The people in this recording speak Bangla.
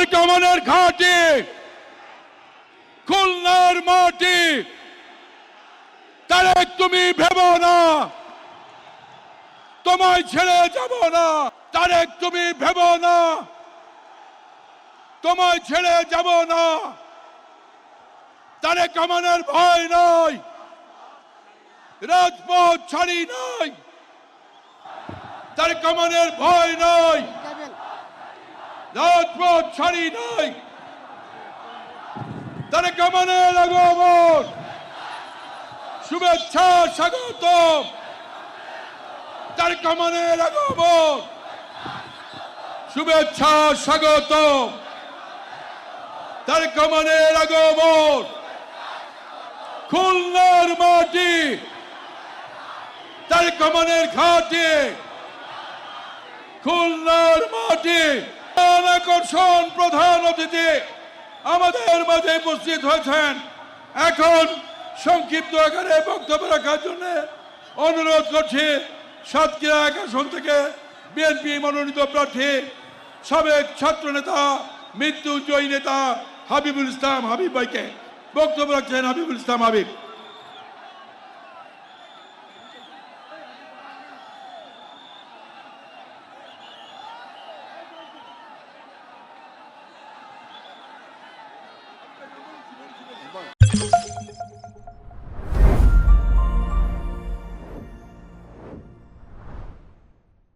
কামানের ঘাটে খুলনার মাটি তারেক তুমি ভেবো না তোমায় ছেড়ে যাব না তারেক তুমি ভেবো না তোমায় ছেড়ে যাব না তারেক কামানের ভয় নাই রাজপথ ছাড়ি নাই তারেক কামানের ভয় নাই রাজপথ ছাড়ি নাই তারেক কামানের আগমন শুভেচ্ছা স্বাগত তারেক কামানের আগমন শুভেচ্ছা স্বাগত তারেক কামানের আগমন খুলনার মাটি তারেক কামানের ঘাটে খুলনার মাটি আকর্ষণ প্রধান অতিথি আমাদের মাঝে উপস্থিত হয়েছেন। এখন সংক্ষিপ্ত আকারে বক্তব্য রাখার জন্য অনুরোধ করছি সাতক্ষীরা এক আসন থেকে বিএনপি মনোনীত প্রার্থী সাবেক ছাত্র নেতা মৃত্যুঞ্জয়ী নেতা হাবিবুল ইসলাম হাবিব ভাইকে। বক্তব্য রাখছেন হাবিবুল ইসলাম হাবিব।